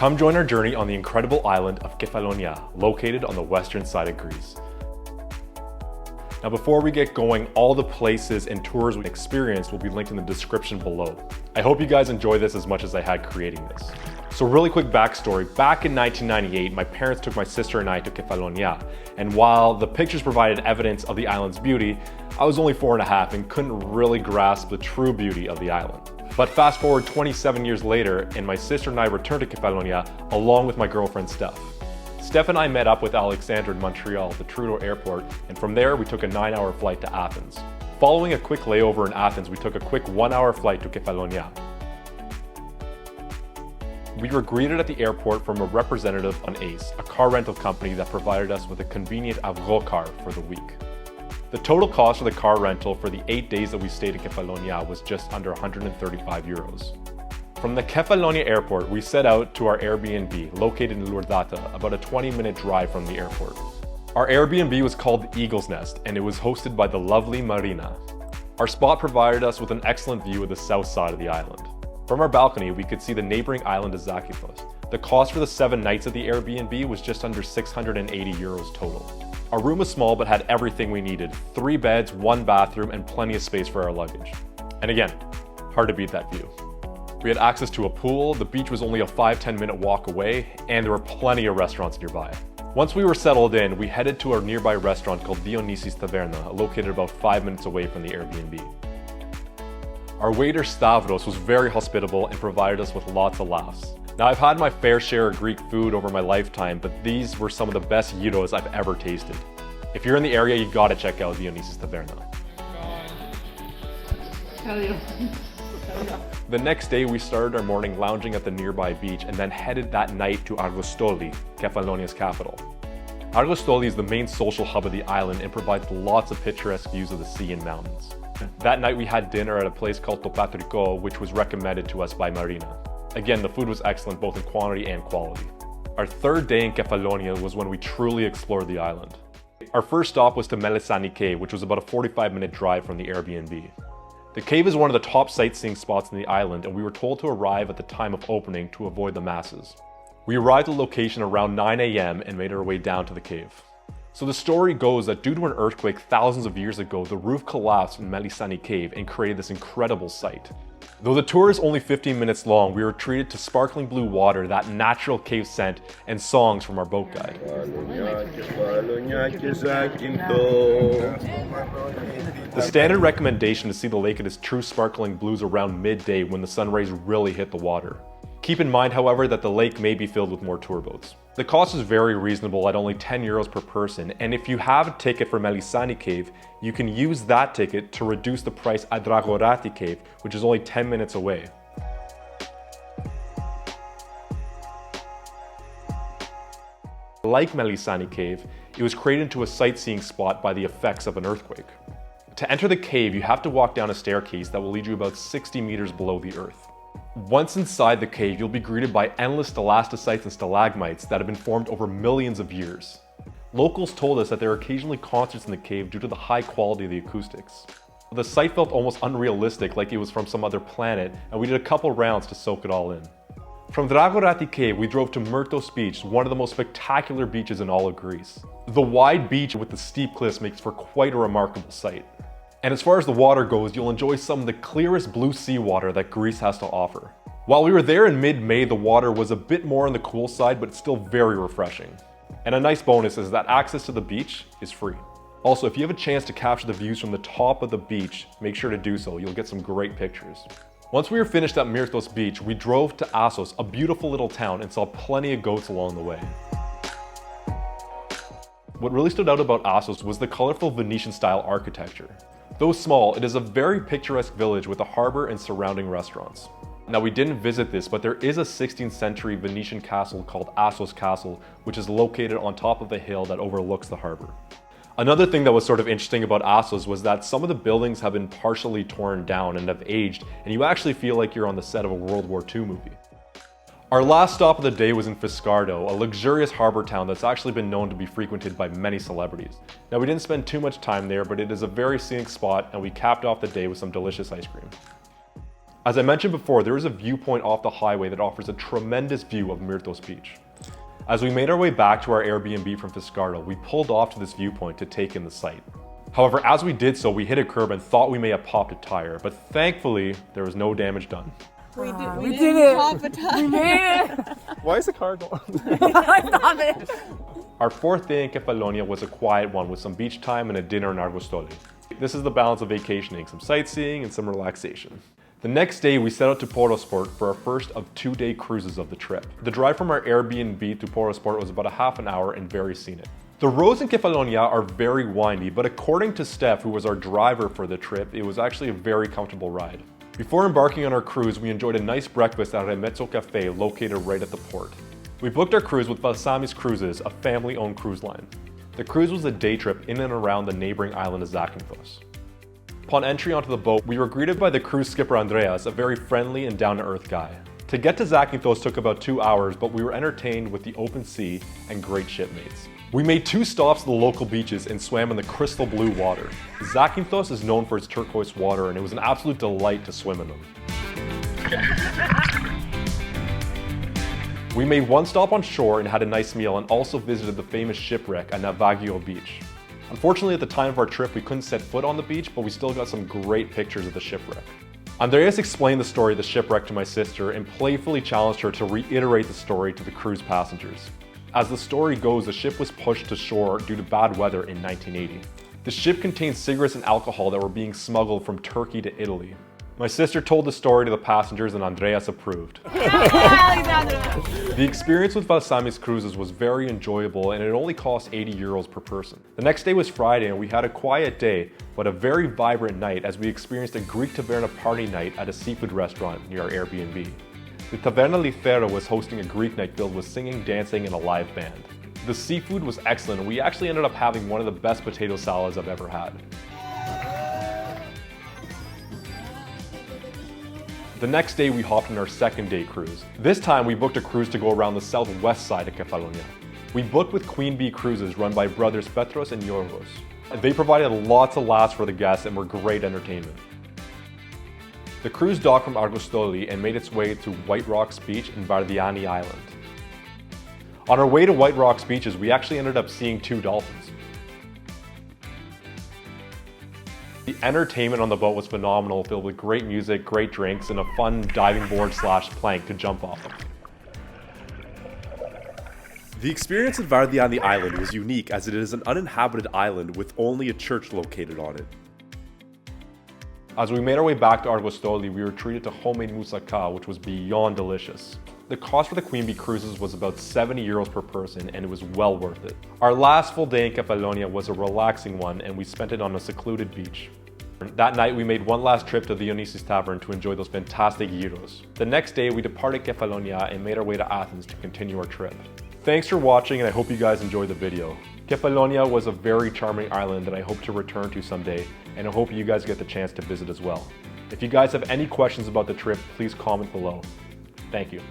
Come join our journey on the incredible island of Kefalonia, located on the western side of Greece. Now before we get going, all the places and tours we experienced will be linked in the description below. I hope you guys enjoy this as much as I had creating this. So really quick backstory, back in 1998, my parents took my sister and I to Kefalonia, and while the pictures provided evidence of the island's beauty, I was only 4.5 and couldn't really grasp the true beauty of the island. But fast forward 27 years later, and my sister and I returned to Kefalonia along with my girlfriend Steph. Steph and I met up with Alexandra in Montreal at the Trudeau airport, and from there we took a 9-hour flight to Athens. Following a quick layover in Athens, we took a quick 1-hour flight to Kefalonia. We were greeted at the airport from a representative on Ace, a car rental company that provided us with a convenient Avro car for the week. The total cost for the car rental for the 8 days that we stayed in Kefalonia was just under 135 euros. From the Kefalonia airport, we set out to our Airbnb, located in Lourdata, about a 20-minute drive from the airport. Our Airbnb was called the Eagle's Nest, and it was hosted by the lovely Marina. Our spot provided us with an excellent view of the south side of the island. From our balcony, we could see the neighboring island of Zakynthos. The cost for the 7 nights at the Airbnb was just under 680 euros total. Our room was small but had everything we needed: 3 beds, 1 bathroom, and plenty of space for our luggage. And again, hard to beat that view. We had access to a pool, the beach was only a 5-10 minute walk away, and there were plenty of restaurants nearby. Once we were settled in, we headed to our nearby restaurant called Dionysos Taverna, located about 5 minutes away from the Airbnb. Our waiter Stavros was very hospitable and provided us with lots of laughs. Now I've had my fair share of Greek food over my lifetime, but these were some of the best gyros I've ever tasted. If you're in the area, you gotta check out Dionysos Taverna. The next day, we started our morning lounging at the nearby beach and then headed that night to Argostoli, Kefalonia's capital. Argostoli is the main social hub of the island and provides lots of picturesque views of the sea and mountains. That night we had dinner at a place called Patriko, which was recommended to us by Marina. Again, the food was excellent both in quantity and quality. Our third day in Kefalonia was when we truly explored the island. Our first stop was to Melissani Cave, which was about a 45-minute drive from the Airbnb. The cave is one of the top sightseeing spots in the island, and we were told to arrive at the time of opening to avoid the masses. We arrived at the location around 9 AM and made our way down to the cave. So the story goes that due to an earthquake thousands of years ago, the roof collapsed in Melissani Cave and created this incredible sight. Though the tour is only 15 minutes long, we were treated to sparkling blue water, that natural cave scent, and songs from our boat guide. The standard recommendation to see the lake at its true sparkling blues around midday when the sun rays really hit the water. Keep in mind, however, that the lake may be filled with more tour boats. The cost is very reasonable at only 10 euros per person, and if you have a ticket for Melissani Cave, you can use that ticket to reduce the price at Drogarati Cave, which is only 10 minutes away. Like Melissani Cave, it was created into a sightseeing spot by the effects of an earthquake. To enter the cave, you have to walk down a staircase that will lead you about 60 meters below the earth. Once inside the cave, you'll be greeted by endless stalactites and stalagmites that have been formed over millions of years. Locals told us that there are occasionally concerts in the cave due to the high quality of the acoustics. The site felt almost unrealistic, like it was from some other planet, and we did a couple rounds to soak it all in. From Drogarati Cave, we drove to Myrtos Beach, one of the most spectacular beaches in all of Greece. The wide beach with the steep cliffs makes for quite a remarkable sight. And as far as the water goes, you'll enjoy some of the clearest blue seawater that Greece has to offer. While we were there in mid-May, the water was a bit more on the cool side, but it's still very refreshing. And a nice bonus is that access to the beach is free. Also, if you have a chance to capture the views from the top of the beach, make sure to do so. You'll get some great pictures. Once we were finished at Myrtos Beach, we drove to Assos, a beautiful little town, and saw plenty of goats along the way. What really stood out about Assos was the colorful Venetian-style architecture. Though small, it is a very picturesque village with a harbor and surrounding restaurants. Now, we didn't visit this, but there is a 16th century Venetian castle called Assos Castle, which is located on top of a hill that overlooks the harbor. Another thing that was sort of interesting about Assos was that some of the buildings have been partially torn down and have aged, and you actually feel like you're on the set of a World War II movie. Our last stop of the day was in Fiskardo, a luxurious harbor town that's actually been known to be frequented by many celebrities. Now, we didn't spend too much time there, but it is a very scenic spot, and we capped off the day with some delicious ice cream. As I mentioned before, there is a viewpoint off the highway that offers a tremendous view of Myrtos Beach. As we made our way back to our Airbnb from Fiskardo, we pulled off to this viewpoint to take in the sight. However, as we did so, we hit a curb and thought we may have popped a tire, but thankfully, there was no damage done. We did it! Pop a tire. We made it! Why is the car going? Stop it! Our fourth day in Kefalonia was a quiet one with some beach time and a dinner in Argostoli. This is the balance of vacationing, some sightseeing and some relaxation. The next day, we set out to Poros for our first of 2-day cruises of the trip. The drive from our Airbnb to Poros was about a half an hour and very scenic. The roads in Kefalonia are very windy, but according to Steph, who was our driver for the trip, it was actually a very comfortable ride. Before embarking on our cruise, we enjoyed a nice breakfast at Myrtos Cafe located right at the port. We booked our cruise with Valsamis Cruises, a family-owned cruise line. The cruise was a day trip in and around the neighboring island of Zakynthos. Upon entry onto the boat, we were greeted by the cruise skipper Andreas, a very friendly and down-to-earth guy. To get to Zakynthos took about 2 hours, but we were entertained with the open sea and great shipmates. We made 2 stops at the local beaches and swam in the crystal blue water. Zakynthos is known for its turquoise water, and it was an absolute delight to swim in them. We made 1 stop on shore and had a nice meal, and also visited the famous shipwreck at Navagio Beach. Unfortunately, at the time of our trip, we couldn't set foot on the beach, but we still got some great pictures of the shipwreck. Andreas explained the story of the shipwreck to my sister and playfully challenged her to reiterate the story to the cruise passengers. As the story goes, the ship was pushed to shore due to bad weather in 1980. The ship contained cigarettes and alcohol that were being smuggled from Turkey to Italy. My sister told the story to the passengers and Andreas approved. The experience with Valsamis cruises was very enjoyable and it only cost 80 euros per person. The next day was Friday and we had a quiet day, but a very vibrant night as we experienced a Greek Taverna party night at a seafood restaurant near our Airbnb. The Taverna Lithero was hosting a Greek night filled with singing, dancing, and a live band. The seafood was excellent and we actually ended up having one of the best potato salads I've ever had. The next day we hopped on our second day cruise. This time we booked a cruise to go around the southwest side of Kefalonia. We booked with Queen Bee Cruises run by brothers Petros and Yorgos. They provided lots of laughs for the guests and were great entertainment. The cruise docked from Argostoli and made its way to White Rocks Beach and Vardiani Island. On our way to White Rocks Beaches, we actually ended up seeing 2 dolphins. The entertainment on the boat was phenomenal, filled with great music, great drinks, and a fun diving board / plank to jump off of. The experience at Vardiani Island was unique as it is an uninhabited island with only a church located on it. As we made our way back to Argostoli, we were treated to homemade moussaka, which was beyond delicious. The cost for the Queen Bee cruises was about 70 euros per person and it was well worth it. Our last full day in Kefalonia was a relaxing one and we spent it on a secluded beach. That night we made one last trip to Dionysos Taverna to enjoy those fantastic gyros. The next day we departed Kefalonia and made our way to Athens to continue our trip. Thanks for watching and I hope you guys enjoyed the video. Kefalonia was a very charming island that I hope to return to someday and I hope you guys get the chance to visit as well. If you guys have any questions about the trip, please comment below. Thank you.